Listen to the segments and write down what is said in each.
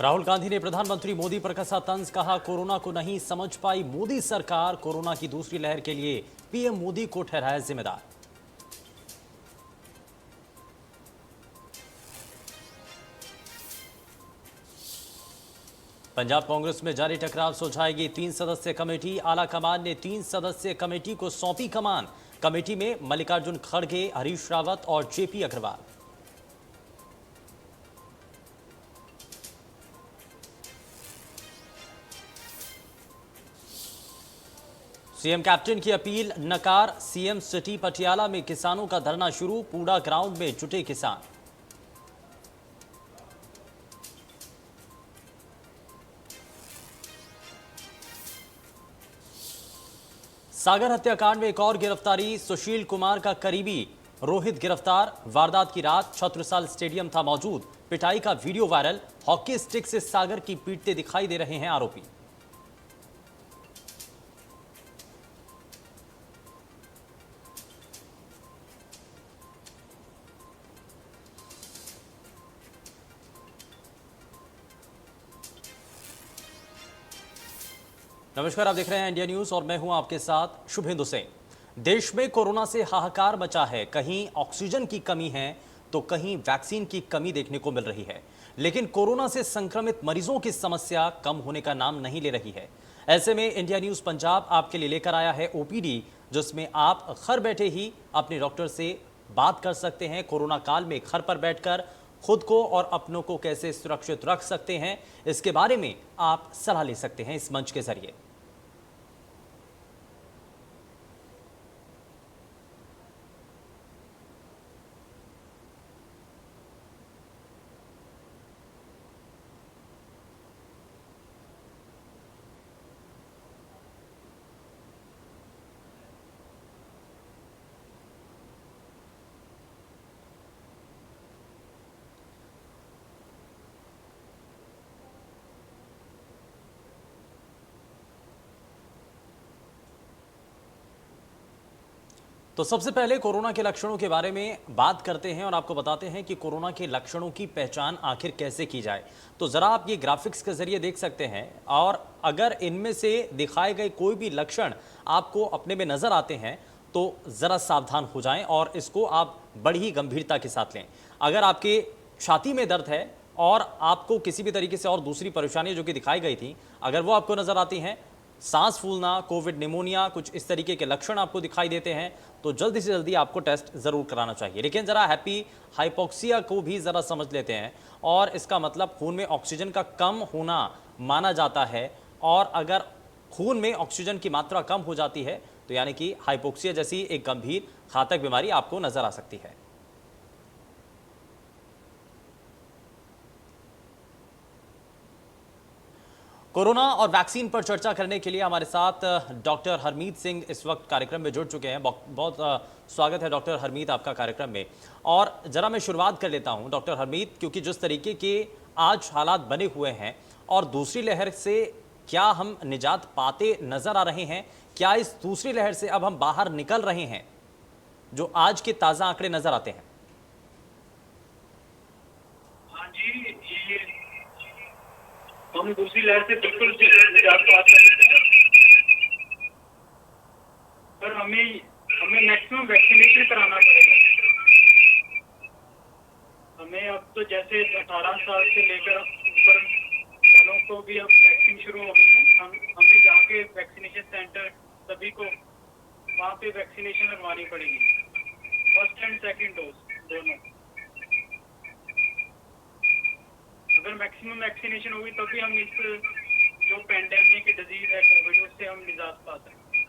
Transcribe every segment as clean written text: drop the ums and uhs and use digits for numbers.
राहुल गांधी ने प्रधानमंत्री मोदी पर कसा तंज, कहा कोरोना को नहीं समझ पाई मोदी सरकार, कोरोना की दूसरी लहर के लिए पीएम मोदी को ठहराया जिम्मेदार। पंजाब कांग्रेस में जारी टकराव सुलझाएगी 3 सदस्यीय कमेटी, आला कमान ने 3 सदस्यीय कमेटी को सौंपी कमान। कमेटी में मल्लिकार्जुन खड़गे, हरीश रावत और जेपी अग्रवाल। सीएम कैप्टन की अपील नकार, सीएम सिटी पटियाला में किसानों का धरना शुरू, पूरा ग्राउंड में जुटे किसान। सागर हत्याकांड में एक और गिरफ्तारी, सुशील कुमार का करीबी रोहित गिरफ्तार। वारदात की रात छत्रसाल स्टेडियम था मौजूद, पिटाई का वीडियो वायरल, हॉकी स्टिक से सागर की पीटते दिखाई दे रहे हैं आरोपी। नमस्कार, आप देख रहे हैं इंडिया न्यूज और मैं हूं आपके साथ शुभेंदु सिंह। देश में कोरोना से हाहाकार मचा है, कहीं ऑक्सीजन की कमी है तो कहीं वैक्सीन की कमी देखने को मिल रही है। लेकिन कोरोना से संक्रमित मरीजों की समस्या कम होने का नाम नहीं ले रही है। ऐसे में इंडिया न्यूज पंजाब आपके लिए लेकर आया है ओपीडी, जिसमें आप घर बैठे ही अपने डॉक्टर से बात कर सकते हैं। कोरोना काल में घर पर बैठकर खुद को और अपनों को कैसे सुरक्षित रख सकते हैं, इसके बारे में आप सलाह ले सकते हैं इस मंच के जरिए। तो सबसे पहले कोरोना के लक्षणों के बारे में बात करते हैं और आपको बताते हैं कि कोरोना के लक्षणों की पहचान आखिर कैसे की जाए। तो जरा आप ये ग्राफिक्स के जरिए देख सकते हैं, और अगर इनमें से दिखाए गए कोई भी लक्षण आपको अपने में नजर आते हैं तो जरा सावधान हो जाएं और इसको आप बड़ी गंभीरता के साथ लें। अगर आपके छाती में दर्द है और आपको किसी भी तरीके से और दूसरी परेशानी जो कि दिखाई गई थी, अगर वो आपको नजर आती हैं, सांस फूलना, कोविड निमोनिया, कुछ इस तरीके के लक्षण आपको दिखाई देते हैं, तो जल्दी से जल्दी आपको टेस्ट जरूर कराना चाहिए। लेकिन जरा हैप्पी हाइपोक्सिया को भी जरा समझ लेते हैं, और इसका मतलब खून में ऑक्सीजन का कम होना माना जाता है। और अगर खून में ऑक्सीजन की मात्रा कम हो जाती है तो यानी कि हाइपोक्सिया जैसी एक गंभीर घातक बीमारी आपको नजर आ सकती है। कोरोना और वैक्सीन पर चर्चा करने के लिए हमारे साथ डॉक्टर हरमीत सिंह इस वक्त कार्यक्रम में जुड़ चुके हैं। बहुत स्वागत है डॉक्टर हरमीत आपका कार्यक्रम में। और जरा मैं शुरुआत कर लेता हूं डॉक्टर हरमीत, क्योंकि जिस तरीके के आज हालात बने हुए हैं और दूसरी लहर से क्या हम निजात पाते नजर आ रहे हैं? क्या इस दूसरी लहर से अब हम बाहर निकल रहे हैं, जो आज के ताजा आंकड़े नजर आते हैं? हाँ जी, ये हम दूसरी लहर से बिल्कुल निजात पा सकते हैं, पर हमें मैक्सिमम वैक्सीनेशन कराना पड़ेगा। हमें अब तो जैसे 18 साल से लेकर ऊपर वालों को भी अब वैक्सीन शुरू हो गई है। हमें जाके वैक्सीनेशन सेंटर सभी को वहाँ पे वैक्सीनेशन लगवानी पड़ेगी, फर्स्ट एंड सेकेंड डोज दोनों। अगर मैक्सिमम वैक्सीनेशन होगी तभी हम इस जो पेंडेमिक डिजीज है कोविड, उससे हम निजात पा सकते हैं।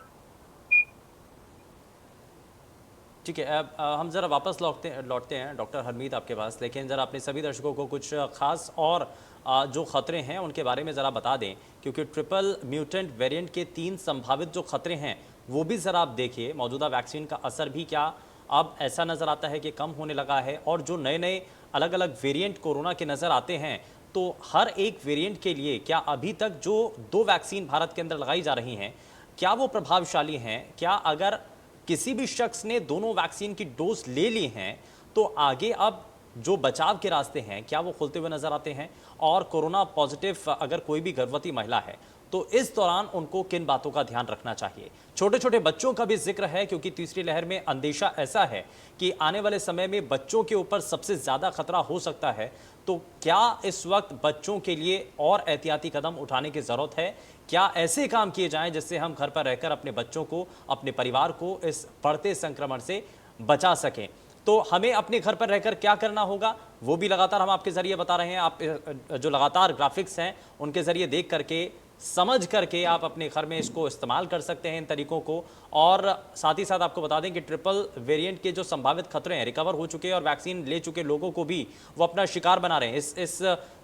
ठीक है, अब हम ज़रा वापस लौटते हैं डॉक्टर हरमीत आपके पास। लेकिन ज़रा अपने सभी दर्शकों को कुछ खास और जो खतरे हैं उनके बारे में ज़रा बता दें, क्योंकि ट्रिपल म्यूटेंट वेरिएंट के 3 संभावित जो खतरे हैं वो भी ज़रा आप देखिए। मौजूदा वैक्सीन का असर भी क्या अब ऐसा नज़र आता है कि कम होने लगा है, और जो नए नए अलग अलग वेरिएंट कोरोना के नज़र आते हैं, तो हर एक वेरिएंट के लिए क्या अभी तक जो 2 वैक्सीन भारत के अंदर लगाई जा रही हैं, क्या वो प्रभावशाली हैं? क्या अगर किसी भी शख्स ने दोनों वैक्सीन की डोज ले ली हैं तो आगे अब जो बचाव के रास्ते हैं क्या वो खुलते हुए नजर आते हैं, और कोरोना पॉजिटिव अगर कोई भी गर्भवती महिला है तो इस दौरान उनको किन बातों का ध्यान रखना चाहिए। छोटे छोटे बच्चों का भी जिक्र है, क्योंकि तीसरी लहर में अंदेशा ऐसा है कि आने वाले समय में बच्चों के ऊपर सबसे ज्यादा खतरा हो सकता है। तो क्या इस वक्त बच्चों के लिए और एहतियाती कदम उठाने की जरूरत है? क्या ऐसे काम किए जाएं जिससे हम घर पर रहकर अपने बच्चों को, अपने परिवार को इस बढ़ते संक्रमण से बचा सकें? तो हमें अपने घर पर रहकर क्या करना होगा वो भी लगातार हम आपके जरिए बता रहे हैं। आप जो लगातार ग्राफिक्स हैं उनके जरिए देख करके, समझ करके आप अपने घर में इसको इस्तेमाल कर सकते हैं इन तरीकों को। और साथ ही साथ आपको बता दें कि ट्रिपल वेरिएंट के जो संभावित खतरे हैं, रिकवर हो चुके और वैक्सीन ले चुके लोगों को भी वो अपना शिकार बना रहे हैं। इस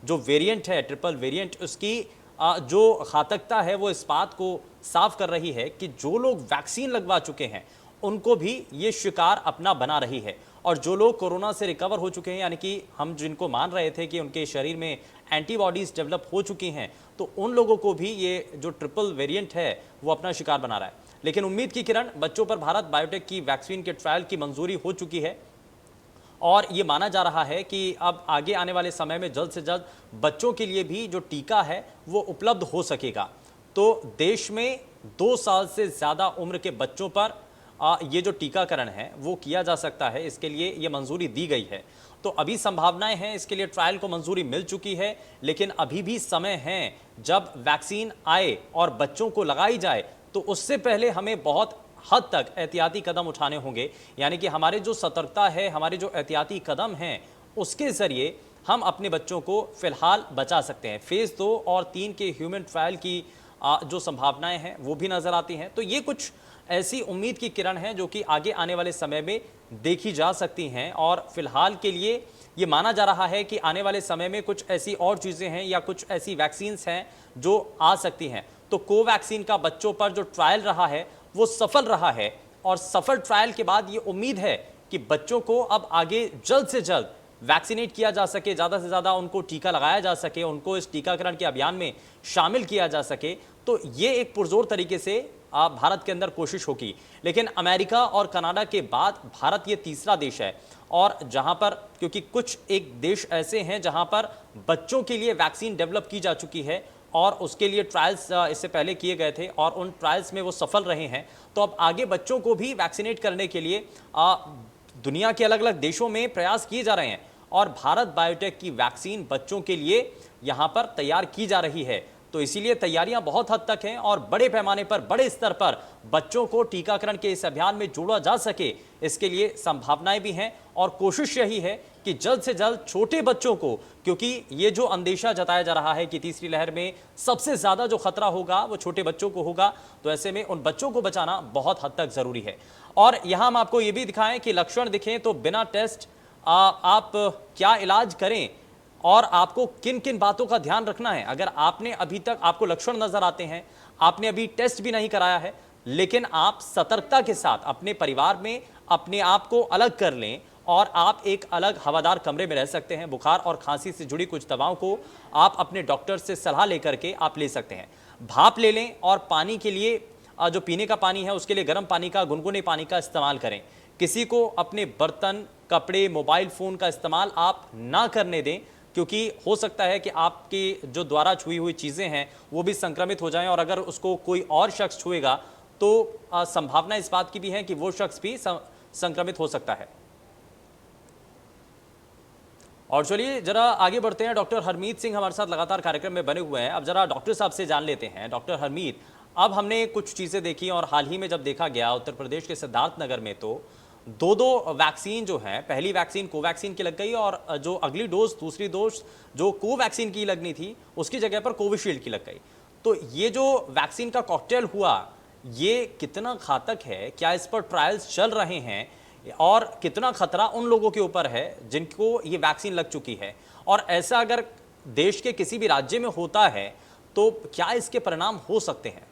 जो वेरिएंट है, ट्रिपल वेरिएंट, उसकी जो घातकता है वो इस बात को साफ कर रही है कि जो लोग वैक्सीन लगवा चुके हैं उनको भी ये शिकार अपना बना रही है, और जो लोग कोरोना से रिकवर हो चुके हैं, यानी कि हम जिनको मान रहे थे कि उनके शरीर में एंटीबॉडीज डेवलप हो चुकी हैं, तो उन लोगों को भी ये जो ट्रिपल वेरिएंट है वो अपना शिकार बना रहा है। लेकिन उम्मीद की किरण, बच्चों पर भारत बायोटेक की वैक्सीन के ट्रायल की मंजूरी हो चुकी है और ये माना जा रहा है कि अब आगे आने वाले समय में जल्द से जल्द बच्चों के लिए भी जो टीका है वो उपलब्ध हो सकेगा। तो देश में 2 साल से ज़्यादा उम्र के बच्चों पर ये जो टीकाकरण है वो किया जा सकता है, इसके लिए ये मंजूरी दी गई है। तो अभी संभावनाएं हैं, इसके लिए ट्रायल को मंजूरी मिल चुकी है, लेकिन अभी भी समय है जब वैक्सीन आए और बच्चों को लगाई जाए, तो उससे पहले हमें बहुत हद तक एहतियाती कदम उठाने होंगे। यानी कि हमारे जो सतर्कता है, हमारे जो एहतियाती कदम हैं, उसके जरिए हम अपने बच्चों को फिलहाल बचा सकते हैं। फेज 2 और 3 के ह्यूमन ट्रायल की जो संभावनाएं हैं वो भी नजर आती हैं। तो ये कुछ ऐसी उम्मीद की किरण है जो कि आगे आने वाले समय में देखी जा सकती हैं, और फिलहाल के लिए ये माना जा रहा है कि आने वाले समय में कुछ ऐसी और चीज़ें हैं या कुछ ऐसी वैक्सीन्स हैं जो आ सकती हैं। तो कोवैक्सीन का बच्चों पर जो ट्रायल रहा है वो सफल रहा है, और सफल ट्रायल के बाद ये उम्मीद है कि बच्चों को अब आगे जल्द से जल्द वैक्सीनेट किया जा सके, ज़्यादा से ज़्यादा उनको टीका लगाया जा सके, उनको इस टीकाकरण के अभियान में शामिल किया जा सके। तो ये एक पुरजोर तरीके से भारत के अंदर कोशिश होगी। लेकिन अमेरिका और कनाडा के बाद भारत ये तीसरा देश है, और जहां पर, क्योंकि कुछ एक देश ऐसे हैं जहां पर बच्चों के लिए वैक्सीन डेवलप की जा चुकी है और उसके लिए ट्रायल्स इससे पहले किए गए थे और उन ट्रायल्स में वो सफल रहे हैं, तो अब आगे बच्चों को भी वैक्सीनेट करने के लिए दुनिया के अलग अलग देशों में प्रयास किए जा रहे हैं, और भारत बायोटेक की वैक्सीन बच्चों के लिए यहां पर तैयार की जा रही है। तो इसीलिए तैयारियां बहुत हद तक हैं, और बड़े पैमाने पर, बड़े स्तर पर बच्चों को टीकाकरण के इस अभियान में जोड़ा जा सके, इसके लिए संभावनाएं भी हैं। और कोशिश यही है कि जल्द से जल्द छोटे बच्चों को, क्योंकि ये जो अंदेशा जताया जा रहा है कि तीसरी लहर में सबसे ज्यादा जो खतरा होगा वो छोटे बच्चों को होगा, तो ऐसे में उन बच्चों को बचाना बहुत हद तक जरूरी है। और यहां हम आपको ये भी दिखाएं कि लक्षण दिखें तो बिना टेस्ट आप क्या इलाज करें और आपको किन किन बातों का ध्यान रखना है। अगर आपने अभी तक, आपको लक्षण नजर आते हैं, आपने अभी टेस्ट भी नहीं कराया है, लेकिन आप सतर्कता के साथ अपने परिवार में अपने आप को अलग कर लें और आप एक अलग हवादार कमरे में रह सकते हैं। बुखार और खांसी से जुड़ी कुछ दवाओं को आप अपने डॉक्टर से सलाह लेकर के आप ले सकते हैं। भाप ले लें, और पानी के लिए जो पीने का पानी है उसके लिए गर्म पानी का, गुनगुने पानी का इस्तेमाल करें। किसी को अपने बर्तन, कपड़े, मोबाइल फोन का इस्तेमाल आप ना करने दें, क्योंकि हो सकता है कि आपकी जो द्वारा छुई हुई चीजें हैं वो भी संक्रमित हो जाएं, और अगर उसको कोई और शख्स छुएगा तो संभावना इस बात की भी है कि वो शख्स भी संक्रमित हो सकता है। और चलिए जरा आगे बढ़ते हैं। डॉक्टर हरमीत सिंह हमारे साथ लगातार कार्यक्रम में बने हुए हैं। अब जरा डॉक्टर साहब से जान लेते हैं। डॉक्टर हरमीत, अब हमने कुछ चीजें देखी, और हाल ही में जब देखा गया उत्तर प्रदेश के सिद्धार्थनगर में, तो दो वैक्सीन जो है, पहली वैक्सीन कोवैक्सीन की लग गई, और जो अगली डोज, दूसरी डोज जो कोवैक्सीन की लगनी थी उसकी जगह पर कोविशील्ड की लग गई। तो ये जो वैक्सीन का कॉकटेल हुआ, ये कितना घातक है? क्या इस पर ट्रायल्स चल रहे हैं? और कितना खतरा उन लोगों के ऊपर है जिनको ये वैक्सीन लग चुकी है? और ऐसा अगर देश के किसी भी राज्य में होता है तो क्या इसके परिणाम हो सकते हैं?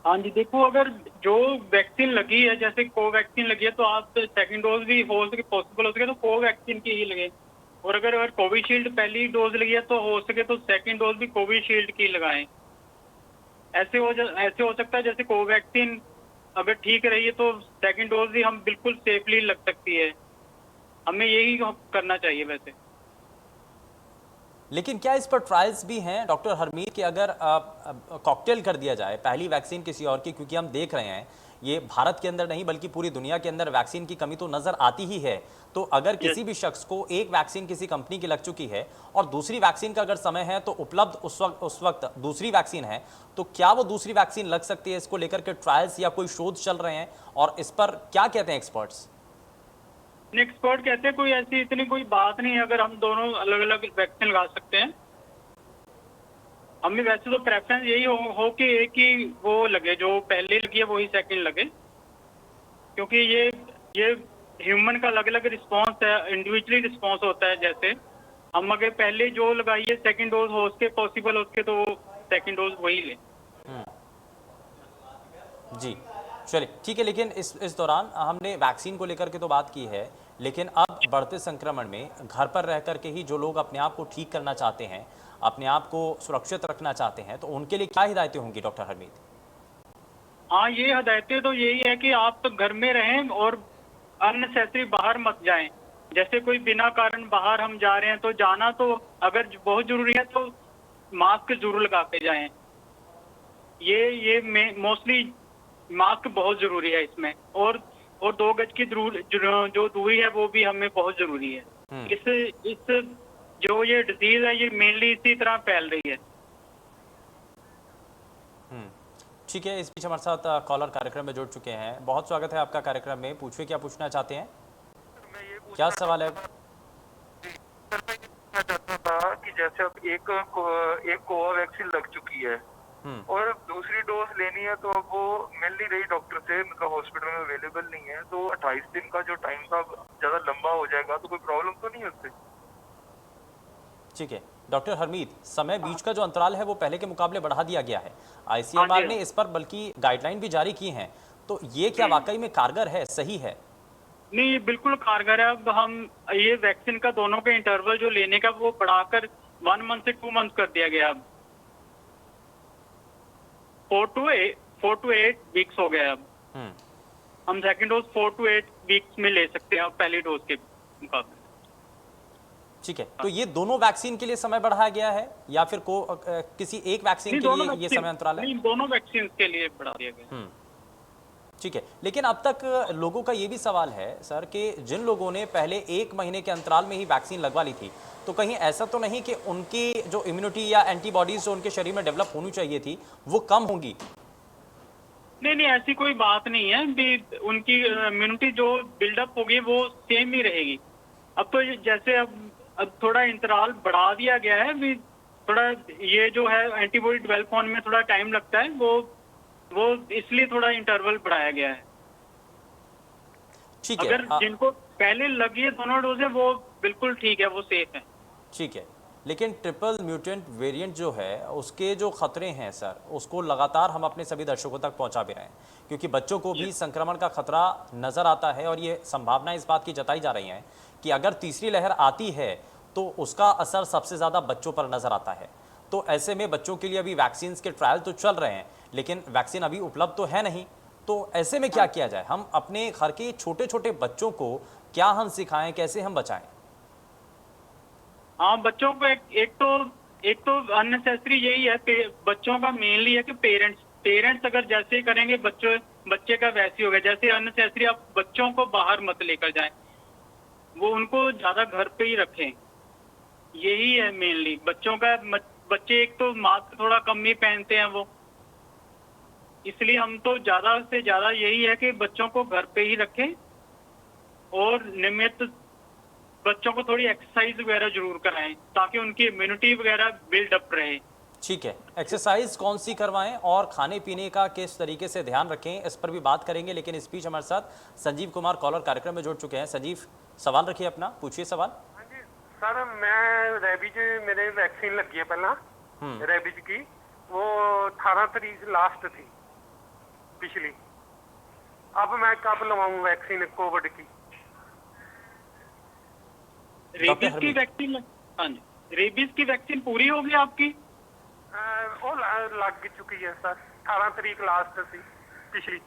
हाँ जी, देखो, अगर जो वैक्सीन लगी है, जैसे कोवैक्सीन लगी है, तो आप सेकंड डोज भी हो सके, पॉसिबल हो सके तो कोवैक्सीन की ही लगे। और अगर कोविशील्ड पहली डोज लगी है तो हो सके तो सेकंड डोज भी कोविशील्ड की लगाएं। ऐसे हो सकता है जैसे कोवैक्सीन अगर ठीक रही है तो सेकंड डोज भी हम बिल्कुल सेफली लग सकती है। हमें यही करना चाहिए वैसे। लेकिन क्या इस पर ट्रायल्स भी हैं डॉक्टर हरमीत कि अगर कॉकटेल कर दिया जाए पहली वैक्सीन किसी और की, क्योंकि हम देख रहे हैं ये भारत के अंदर नहीं बल्कि पूरी दुनिया के अंदर वैक्सीन की कमी तो नजर आती ही है। तो अगर यस। किसी भी शख्स को एक वैक्सीन किसी कंपनी की लग चुकी है और दूसरी वैक्सीन का अगर समय है तो उपलब्ध उस वक्त दूसरी वैक्सीन है, तो क्या वो दूसरी वैक्सीन लग सकती है? इसको लेकर के ट्रायल्स या कोई शोध चल रहे हैं और इस पर क्या कहते हैं एक्सपर्ट्स? एक्सपर्ट कहते हैं कोई ऐसी इतनी कोई बात नहीं है, अगर हम दोनों अलग अलग वैक्सीन लगा सकते हैं। हमें वैसे तो प्रेफरेंस यही हो कि एक ही वो लगे, जो पहले लगी है वही सेकंड लगे, क्योंकि ये ह्यूमन का अलग अलग रिस्पांस है, इंडिविजुअली रिस्पांस होता है। जैसे हम अगर पहले जो लगाइए सेकंड डोज हो उसके पॉसिबल हो उसके, तो सेकंड डोज वही ले। जी, चलिए ठीक है। लेकिन इस दौरान हमने वैक्सीन को लेकर के तो बात की है, लेकिन अब बढ़ते संक्रमण में घर पर रह कर के ही जो लोग अपने आप को ठीक करना चाहते हैं, अपने आप को सुरक्षित रखना चाहते हैं, तो उनके लिए क्या हिदायतें होंगी डॉक्टर हरमीत? हाँ, ये हदायतें तो यही है कि आप तो घर में रहें और अननेसेसरी बाहर मत जाएं। जैसे कोई बिना कारण बाहर हम जा रहे हैं तो जाना, तो अगर बहुत जरूरी है तो मास्क जरूर लगा के जाएं। ये मोस्टली मास्क बहुत जरूरी है इसमें, और 2 गज की जो दूरी है वो भी हमें बहुत जरूरी है। इस जो ये डिजीज है ये मेनली इसी तरह फैल रही है। ठीक है, इस बीच हमारे साथ कॉलर कार्यक्रम में जुड़ चुके हैं। बहुत स्वागत है आपका कार्यक्रम में। पूछिए क्या पूछना चाहते हैं, क्या सवाल है? सर मैं ये पूछना चाहता था कि जैसे अब एक कोवैक्सीन लग चुकी है और दूसरी डोज लेनी है, तो अब वो मिल नहीं रही डॉक्टर से, मतलब हॉस्पिटल में अवेलेबल नहीं है, तो 28 दिन का जो टाइम था ज्यादा लंबा हो जाएगा, तो कोई प्रॉब्लम तो नहीं है उससे? ठीक है डॉक्टर हरमीत, समय बीच का जो अंतराल है वो पहले के मुकाबले बढ़ा दिया गया है। आईसीएमआर ने इस पर बल्कि गाइडलाइन भी जारी की हैं, तो ये क्या वाकई में कारगर है, सही है? नहीं, ये बिल्कुल कारगर है। अब हम ये वैक्सीन का दोनों के इंटरवल जो लेने का वो बढ़ाकर 1 मंथ से 2 मंथ कर दिया गया। अब 4 to 8 वीक्स हो गया। अब हम सेकंड डोज 4 to 8 वीक्स में ले सकते हैं अब पहली डोज के मुकाबले। ठीक है, तो ये दोनों वैक्सीन के लिए समय बढ़ाया गया है या फिर किसी एक वैक्सीन के लिए ये समय अंतराल है? नहीं, दोनों वैक्सीन के लिए बढ़ा दिया गया। ठीक है, लेकिन अब तक लोगों का ये भी सवाल है सर कि जिन लोगों ने पहले 1 महीने के अंतराल में ही वैक्सीन लगवा ली थी, तो कहीं ऐसा तो नहीं कि उनकी जो इम्यूनिटी या एंटीबॉडीज जो उनके शरीर में डेवलप होनी चाहिए थी वो कम होंगी? नहीं, ऐसी कोई बात नहीं है भी। उनकी इम्यूनिटी जो बिल्डअप होगी वो सेम ही रहेगी। अब तो जैसे अब थोड़ा इंतराल बढ़ा दिया गया है भी, थोड़ा ये जो है एंटीबॉडी डेवलप होने में थोड़ा टाइम लगता है, वो इसलिए थोड़ा इंटरवल बढ़ाया गया है। ठीक है, अगर जिनको पहले लगी है दोनों डोज है वो बिल्कुल ठीक है, वो सेफ है। ठीक है, लेकिन ट्रिपल म्यूटेंट वेरिएंट जो है उसके जो खतरे हैं सर, उसको लगातार हम अपने सभी दर्शकों तक पहुंचा भी रहे हैं, क्योंकि बच्चों को भी संक्रमण का खतरा नजर आता है और ये संभावना इस बात की जताई जा रही है कि अगर तीसरी लहर आती है तो उसका असर सबसे ज़्यादा बच्चों पर नजर आता है। तो ऐसे में बच्चों के लिए अभी वैक्सीन के ट्रायल तो चल रहे हैं, लेकिन वैक्सीन अभी उपलब्ध तो है नहीं। तो ऐसे में क्या किया जाए? हम अपने घर के छोटे छोटे बच्चों को क्या हम सिखाएं, कैसे हम बचाएं? हाँ, बच्चों को एक तो अननेसेसरी यही है, बच्चों का मेनली है कि पेरेंट्स अगर जैसे करेंगे बच्चे का वैसे ही होगा। जैसे अननेसेसरी आप बच्चों को बाहर मत लेकर जाएं, वो उनको ज्यादा घर पे ही रखें। यही है मेनली बच्चों का। बच्चे एक तो मास्क थोड़ा कम ही पहनते हैं वो, इसलिए हम तो ज्यादा से ज्यादा यही है कि बच्चों को घर पे ही रखें और नियमित बच्चों को थोड़ी एक्सरसाइज वगैरह जरूर कराएं ताकि उनकी इम्यूनिटी वगैरह बिल्डअप रहे। ठीक है, एक्सरसाइज कौन सी करवाएं और खाने पीने का किस तरीके से ध्यान रखें, इस पर भी बात करेंगे। लेकिन इस बीच हमारे साथ संजीव कुमार कॉलर कार्यक्रम में जुड़ चुके हैं। संजीव, सवाल रखिए अपना, पूछिए सवाल। हाँ जी सर, मैं रेबीज मेरे वैक्सीन लगी है पहला रेबीज की, वो 18 तारीख लास्ट थी पिछली। अब मैं कब लगाऊं वैक्सीन कोविड की? रेबीज की वैक्सीन? हाँ जी, रेबीज की वैक्सीन पूरी होगी आपकी? वो लग चुकी है सर, 18 तारीख लास्ट थी पिछली।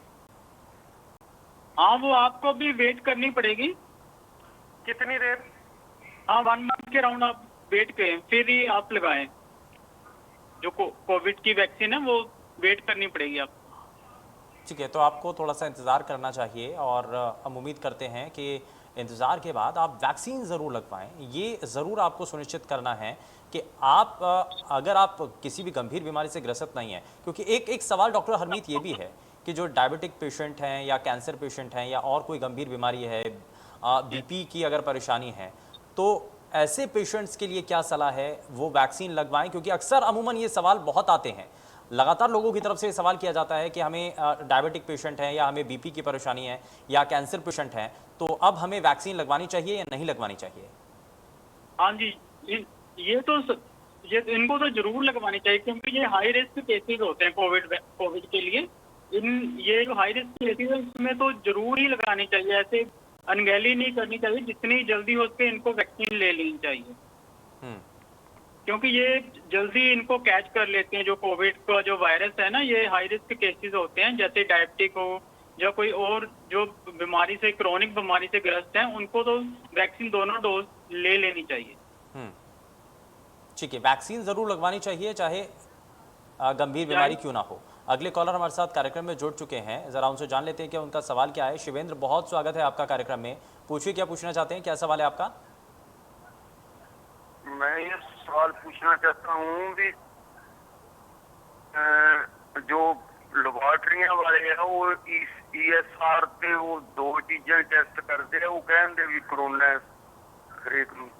हाँ, वो आपको भी वेट करनी पड़ेगी। कितनी देर? हाँ, 1 मंथ के राउंड आप वेट करें, फिर ही आप लगाएं। जो कोविड की वैक्सीन है वो वेट करनी पड़ेगी आपको। ठीक है, तो आपको थोड़ा सा इंतज़ार करना चाहिए और हम उम्मीद करते हैं कि इंतज़ार के बाद आप वैक्सीन ज़रूर लगवाएं। ये ज़रूर आपको सुनिश्चित करना है कि आप अगर आप किसी भी गंभीर बीमारी से ग्रसित नहीं हैं, क्योंकि एक एक सवाल डॉक्टर हरमीत ये भी है कि जो डायबिटिक पेशेंट हैं या कैंसर पेशेंट हैं या और कोई गंभीर बीमारी है, बीपी की अगर परेशानी है, तो ऐसे पेशेंट्स के लिए क्या सलाह है वो वैक्सीन लगवाएं? क्योंकि अक्सर अमूमन ये सवाल बहुत आते हैं, लगातार लोगों की तरफ से ये सवाल किया जाता है कि हमें डायबिटिक पेशेंट हैं या हमें बीपी की परेशानी है या कैंसर पेशेंट हैं, तो अब हमें वैक्सीन लगवानी चाहिए या नहीं लगवानी चाहिए? हाँ जी, ये इनको तो जरूर लगवानी चाहिए, क्योंकि ये हाई रिस्क केसेस होते हैं कोविड के लिए। ये जो हाई रिस्क केसेस है इसमें तो जरूर ही लगानी चाहिए। ऐसे अनगहली नहीं करनी चाहिए, जितनी जल्दी हो सके इनको वैक्सीन ले लेनी चाहिए, क्योंकि ये जल्दी इनको कैच कर लेते हैं। जो कोविड का जो वायरस है ना, ये हाई रिस्क केसेस होते हैं, जैसे डायबिटिक हो या कोई और जो बीमारी से, क्रोनिक बीमारी से ग्रस्त हैं, उनको तो वैक्सीन दोनों डोज ले लेनी चाहिए। ठीक है, वैक्सीन ज़रूर लगवानी चाहिए, चाहे गंभीर बीमारी क्यों ना हो। अगले कॉलर हमारे साथ कार्यक्रम में जुड़ चुके हैं, ज़रा उनसे जान लेते हैं कि उनका सवाल क्या है। शिवेंद्र, बहुत स्वागत है आपका कार्यक्रम में। पूछिए, क्या पूछना चाहते हैं, क्या सवाल है आपका? मैं ये सवाल पूछना चाहता हूँ कि जो लेबोरेटरियां वाले हैं वो ESR ਤੇ ਉਹ 2 ਚੀਜ਼ਾਂ ਟੈਸਟ ਕਰਦੇ ਆ, ਉਹ ਕਹਿੰਦੇ ਵੀ ਕੋਰੋਨਾ ਹਰੇਕ ਨੂੰ,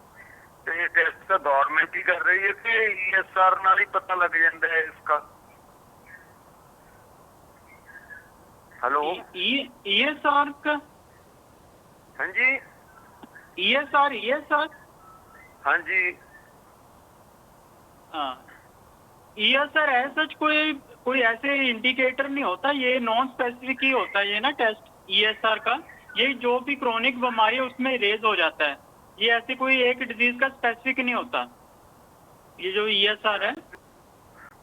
ਤੇ ਇਹ ਟੈਸਟ ਤਾਂ ਗਵਰਨਮੈਂਟ ਹੀ ਕਰ ਰਹੀ है कि ESR ਨਾਲ ही पता लग जाता है इसका? हेलो, ESR का? हाँ जी, ESR हाँ जी, हाँ, ESR है सच कोई ऐसे इंडिकेटर नहीं होता, ये नॉन स्पेसिफिक ही होता है ये ना टेस्ट ESR का। ये जो भी क्रोनिक बीमारी है उसमें रेज हो जाता है, ये ऐसे कोई एक डिजीज का स्पेसिफिक नहीं होता। ये जो ESR है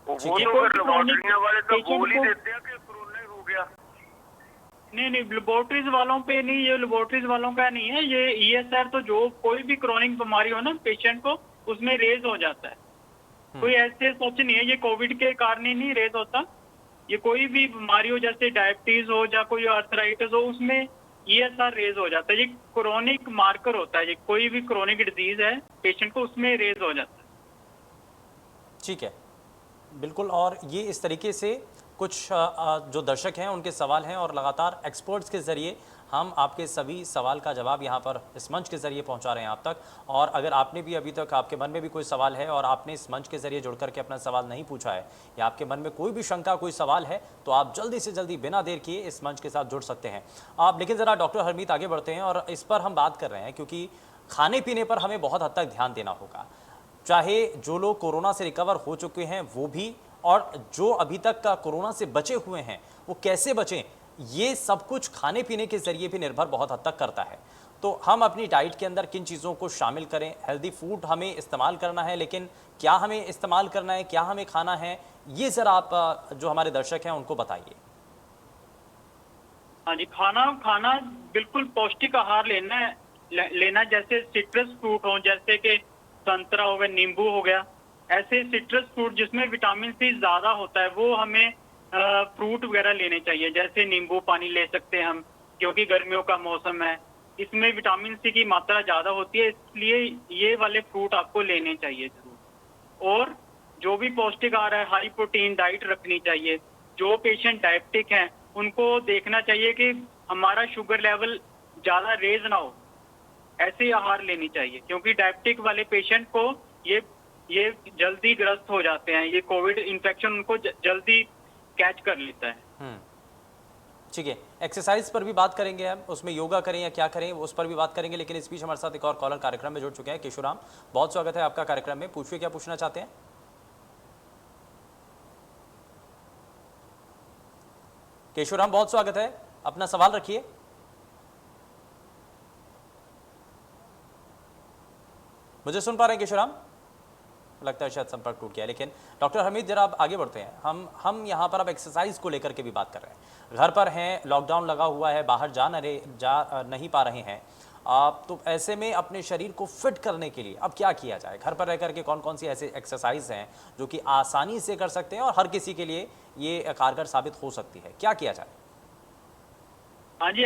वो तो फिर लेबोरेटरियां वाले तो बोल ही देते हैं कि कोरोना हो गया। नहीं, लेबोरेटरीज वालों पे नहीं, ये लेबोरेटरीज वालों का नहीं है। ये ESR तो जो कोई भी क्रोनिक बीमारी हो ना पेशेंट को, उसमें रेज हो जाता है। कोई ऐसे सच नहीं है, ये कोविड के कारण ही नहीं रेज होता। ये कोई भी बीमारी हो, जैसे डायबिटीज हो या कोई आर्थराइटिस हो, उसमें ESR रेज हो जाता है। ये क्रोनिक मार्कर होता है, ये कोई भी क्रोनिक डिजीज है पेशेंट को, उसमें रेज हो जाता है। ठीक है, बिल्कुल। और ये इस तरीके से कुछ जो दर्शक हैं उनके सवाल हैं और लगातार एक्सपर्ट्स के ज़रिए हम आपके सभी सवाल का जवाब यहाँ पर इस मंच के ज़रिए पहुँचा रहे हैं आप तक। और अगर आपने भी अभी तक, आपके मन में भी कोई सवाल है और आपने इस मंच के ज़रिए जुड़ करके अपना सवाल नहीं पूछा है, या आपके मन में कोई भी शंका, कोई सवाल है, तो आप जल्दी से जल्दी बिना देर किए इस मंच के साथ जुड़ सकते हैं आप। लेकिन ज़रा डॉक्टर हरमीत आगे बढ़ते हैं और इस पर हम बात कर रहे हैं, क्योंकि खाने पीने पर हमें बहुत हद तक ध्यान देना होगा, चाहे जो लोग कोरोना से रिकवर हो चुके हैं वो भी, और जो अभी तक का कोरोना से बचे हुए हैं वो कैसे बचें, ये सब कुछ खाने पीने के ज़रिए भी निर्भर बहुत हद तक करता है। तो हम अपनी डाइट के अंदर किन चीज़ों को शामिल करें, हेल्दी फूड हमें इस्तेमाल करना है, लेकिन क्या हमें इस्तेमाल करना है, क्या हमें खाना है, ये ज़रा आप जो हमारे दर्शक हैं उनको बताइए। हाँ जी, खाना बिल्कुल पौष्टिक आहार लेना, जैसे सिट्रस फ्रूट हो, जैसे कि संतरा हो गया, नींबू हो गया, ऐसे सिट्रस फ्रूट जिसमें विटामिन सी ज्यादा होता है, वो हमें फ्रूट वगैरह लेने चाहिए। जैसे नींबू पानी ले सकते हैं हम, क्योंकि गर्मियों का मौसम है, इसमें विटामिन सी की मात्रा ज्यादा होती है, इसलिए ये वाले फ्रूट आपको लेने चाहिए जरूर। और जो भी पौष्टिक आहार है, हाई प्रोटीन डाइट रखनी चाहिए। जो पेशेंट डायबिटिक हैं उनको देखना चाहिए कि हमारा शुगर लेवल ज्यादा रेज ना हो, ऐसे आहार लेनी चाहिए, क्योंकि डायबिटिक वाले पेशेंट को ये जल्दी ग्रस्त हो जाते हैं, ये कोविड इन्फेक्शन उनको जल्दी कैच कर लेता है। ठीक है, एक्सरसाइज पर भी बात करेंगे हम, उसमें योगा करें या क्या करें उस पर भी बात करेंगे, लेकिन इस बीच हमारे साथ एक और कॉलर कार्यक्रम में जुड़ चुके हैं। केशुराम, बहुत स्वागत है आपका कार्यक्रम में। पूछिए, क्या पूछना चाहते हैं। केशुराम, बहुत स्वागत है, अपना सवाल रखिए। मुझे सुन पा रहे हैं केशुराम? लगता है शायद संपर्क टूट गया। लेकिन डॉक्टर हरमीत जरा आप आगे बढ़ते हैं। हम यहाँ पर अब एक्सरसाइज को लेकर के भी बात कर रहे हैं। घर पर हैं, लॉकडाउन लगा हुआ है, बाहर जा नहीं पा रहे हैं आप, तो ऐसे में अपने शरीर को फिट करने के लिए अब क्या किया जाए? घर पर रह करके कौन कौन सी ऐसे एक्सरसाइज हैं जो कि आसानी से कर सकते हैं और हर किसी के लिए ये कारगर साबित हो सकती है, क्या किया जाए? हाँ जी,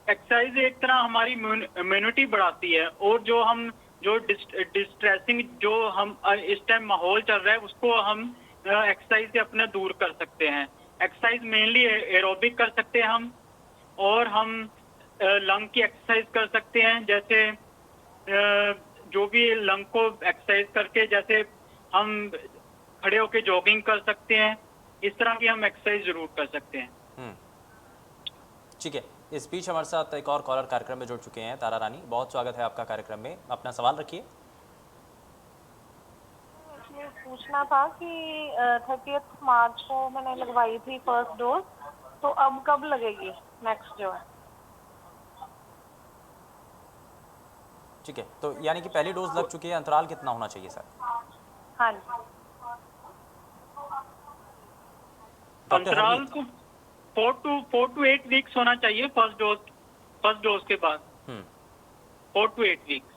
एक्सरसाइज एक तरह हमारी इम्यूनिटी बढ़ाती है, और जो डिस्ट्रेसिंग जो हम इस टाइम माहौल चल रहा है उसको हम एक्सरसाइज से अपना दूर कर सकते हैं। एक्सरसाइज मेनली एरोबिक कर सकते हैं हम, और हम लंग की एक्सरसाइज कर सकते हैं। जैसे जो भी लंग को एक्सरसाइज करके, जैसे हम खड़े होके जॉगिंग कर सकते हैं, इस तरह की हम एक्सरसाइज जरूर कर सकते हैं। ठीक है, इस बीच हमारे साथ एक और कॉलर कार्यक्रम में जुड़ चुके हैं। तारा रानी, बहुत स्वागत है आपका कार्यक्रम में, अपना सवाल रखिए। मुझे पूछना था कि 30 मार्च को मैंने लगवाई थी फर्स्ट डोज, तो अब कब लगेगी नेक्स्ट जो है? ठीक है, तो यानी कि पहली डोज लग चुकी है, अंतराल कितना होना चाहिए सर? हाँ जी, अंतराल को 4 to 8 वीक्स होना चाहिए फर्स्ट डोज के बाद। 4 to 8 वीक्स।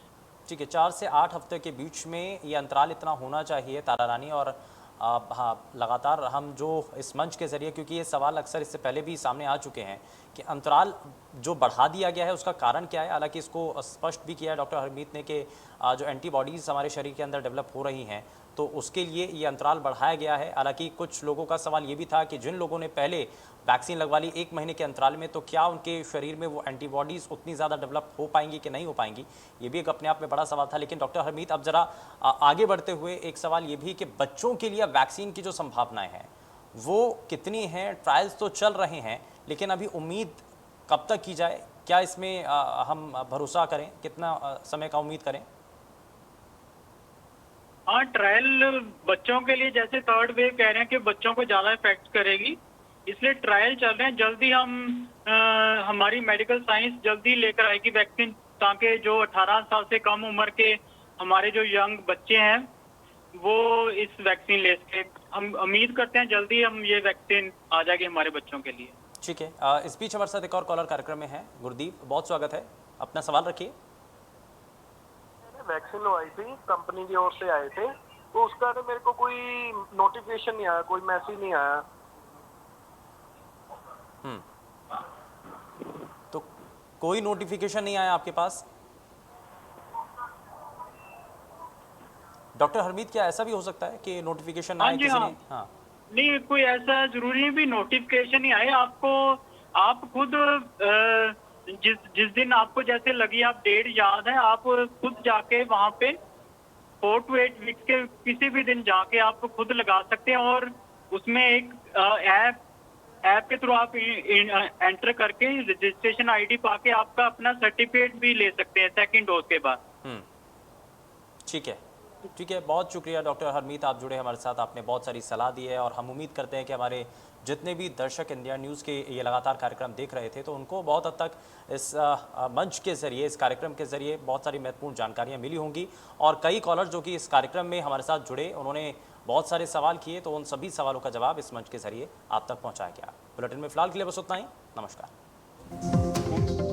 ठीक है, 4 से 8 हफ्ते के बीच में ये अंतराल इतना होना चाहिए तारा रानी। और हाँ, लगातार हम जो इस मंच के ज़रिए, क्योंकि ये सवाल अक्सर इससे पहले भी सामने आ चुके हैं कि अंतराल जो बढ़ा दिया गया है उसका कारण क्या है, हालांकि इसको स्पष्ट भी किया है डॉक्टर हरमीत ने कि जो एंटीबॉडीज़ हमारे शरीर के अंदर डेवलप हो रही हैं तो उसके लिए ये अंतराल बढ़ाया गया है। हालांकि कुछ लोगों का सवाल ये भी था कि जिन लोगों ने पहले वैक्सीन लगवा ली 1 महीने के अंतराल में, तो क्या उनके शरीर में वो एंटीबॉडीज़ उतनी ज़्यादा डेवलप हो पाएंगी कि नहीं हो पाएंगी, ये भी एक अपने आप में बड़ा सवाल था। लेकिन डॉक्टर हरमीत, अब ज़रा आगे बढ़ते हुए एक सवाल ये भी कि बच्चों के लिए वैक्सीन की जो संभावनाएँ हैं वो कितनी हैं? ट्रायल्स तो चल रहे हैं, लेकिन अभी उम्मीद कब तक की जाए? क्या इसमें हम भरोसा करें? कितना समय का उम्मीद करें? हाँ, ट्रायल बच्चों के लिए, जैसे थर्ड वेव कह रहे हैं कि बच्चों को ज्यादा इफेक्ट करेगी, इसलिए ट्रायल चल रहे हैं। जल्दी हमारी मेडिकल साइंस जल्दी लेकर आएगी वैक्सीन, ताकि जो 18 साल से कम उम्र के हमारे जो यंग बच्चे हैं वो इस वैक्सीन ले सके। हम उम्मीद करते हैं जल्दी हम ये वैक्सीन आ जाएगी हमारे बच्चों के लिए। ठीक है, इस बीच हमारे साथ एक और कॉलर कार्यक्रम में है, गुरदीप, बहुत स्वागत है, अपना सवाल रखिए। वैक्सीन लगवाई थी, कंपनी की ओर से आए थे, तो उसका तो मेरे को कोई नोटिफिकेशन नहीं आया, कोई मैसेज नहीं आया। तो कोई नोटिफिकेशन नहीं आया आपके पास? डॉक्टर हरमीत, क्या ऐसा भी हो सकता है कि नोटिफिकेशन ना आए किसी ने? हाँ, नहीं, कोई ऐसा जरूरी नहीं भी नोटिफिकेशन ही आए आपको। आप खुद जिस दिन आपको जैसे लगी, आप डेट याद है, आप खुद जाके वहां पे 4 to 8 वीक्स के किसी भी दिन जाके आप खुद लगा सकते हैं। और उसमें एक ऐप के थ्रू आप एंटर करके रजिस्ट्रेशन आईडी पाके आपका अपना सर्टिफिकेट भी ले सकते हैं सेकंड डोज के बाद। ठीक है, ठीक है, बहुत शुक्रिया डॉक्टर हरमीत, आप जुड़े हमारे साथ, आपने बहुत सारी सलाह दी है। और हम उम्मीद करते हैं कि हमारे जितने भी दर्शक इंडिया न्यूज़ के ये लगातार कार्यक्रम देख रहे थे तो उनको बहुत हद तक इस मंच के ज़रिए, इस कार्यक्रम के ज़रिए बहुत सारी महत्वपूर्ण जानकारियाँ मिली होंगी। और कई कॉलर जो कि इस कार्यक्रम में हमारे साथ जुड़े, उन्होंने बहुत सारे सवाल किए, तो उन सभी सवालों का जवाब इस मंच के ज़रिए आप तक पहुँचाया गया। बुलेटिन में फ़िलहाल के लिए बस उतना ही। नमस्कार।